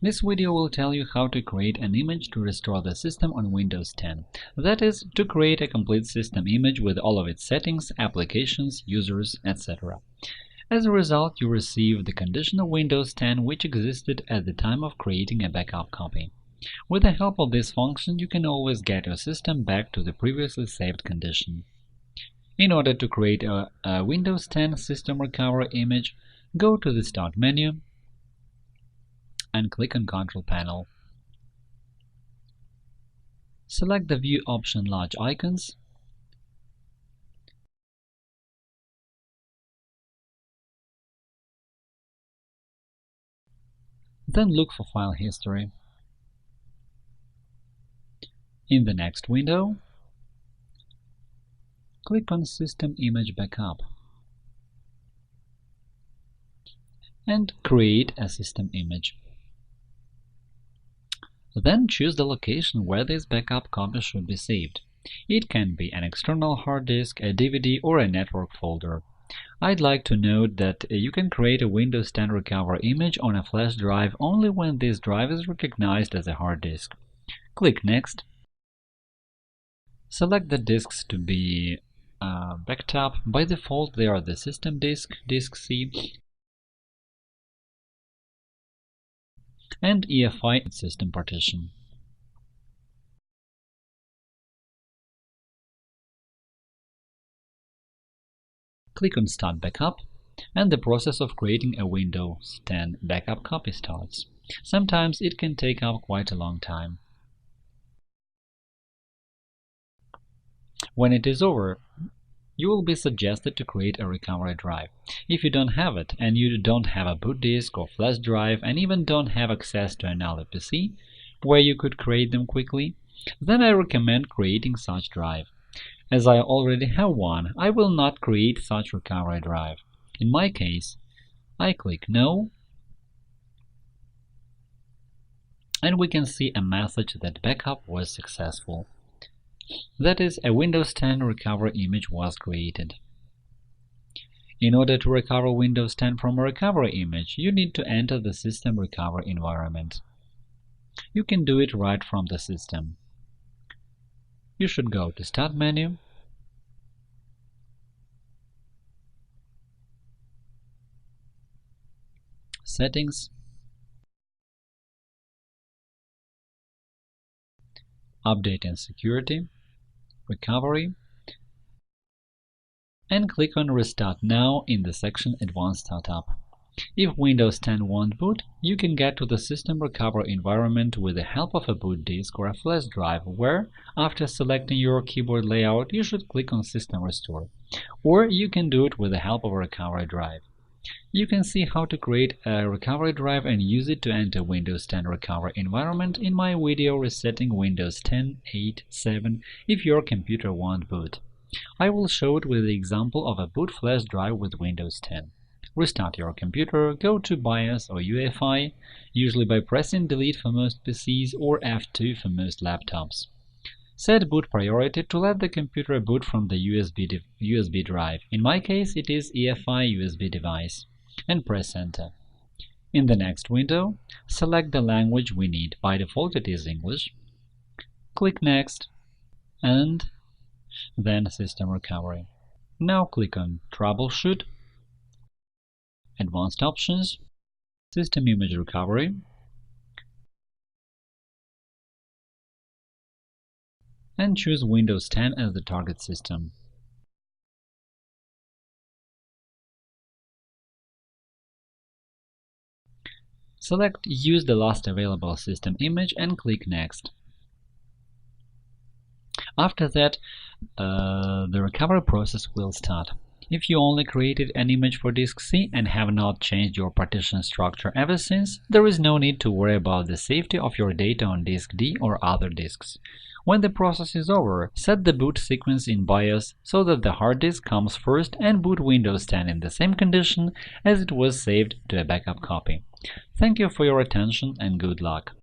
This video will tell you how to create an image to restore the system on Windows 10. That is, to create a complete system image with all of its settings, applications, users, etc. As a result, you receive the condition of Windows 10 which existed at the time of creating a backup copy. With the help of this function, you can always get your system back to the previously saved condition. In order to create a Windows 10 system recovery image, go to the Start menu and click on Control Panel. Select the View option Large Icons, then look for File History. In the next window, click on System Image Backup and create a system image. Then choose the location where this backup copy should be saved. It can be an external hard disk, a DVD, or a network folder. I'd like to note that you can create a Windows 10 recovery image on a flash drive only when this drive is recognized as a hard disk. Click Next. Select the disks to be backed up. By default, they are the system disk, disk C, and EFI system partition. Click on Start Backup, and the process of creating a Windows 10 backup copy starts. Sometimes it can take up quite a long time. When it is over, you will be suggested to create a recovery drive. If you don't have it, and you don't have a boot disk or flash drive, and even don't have access to another PC where you could create them quickly, then I recommend creating such drive. As I already have one, I will not create such recovery drive. In my case, I click No, and we can see a message that backup was successful. That is, a Windows 10 recovery image was created. In order to recover Windows 10 from a recovery image, you need to enter the system recovery environment. You can do it right from the system. You should go to Start menu, Settings, Update and Security, Recovery, and click on Restart Now in the section Advanced Startup. If Windows 10 won't boot, you can get to the system recovery environment with the help of a boot disk or a flash drive where, after selecting your keyboard layout, you should click on System Restore. Or you can do it with the help of a recovery drive. You can see how to create a recovery drive and use it to enter Windows 10 recovery environment in my video Resetting Windows 10, 8, 7 if your computer won't boot. I will show it with the example of a boot flash drive with Windows 10. Restart your computer, go to BIOS or UEFI, usually by pressing Delete for most PCs or F2 for most laptops. Set boot priority to let the computer boot from the USB drive. In my case, it is EFI USB device. And press Enter. In the next window, select the language we need. By default, it is English. Click Next, and then System Recovery. Now click on Troubleshoot, Advanced Options, System Image Recovery, and choose Windows 10 as the target system. Select Use the last available system image and click Next. After that, the recovery process will start. If you only created an image for disk C and have not changed your partition structure ever since, there is no need to worry about the safety of your data on disk D or other disks. When the process is over, set the boot sequence in BIOS so that the hard disk comes first and boot Windows 10 in the same condition as it was saved to a backup copy. Thank you for your attention and good luck!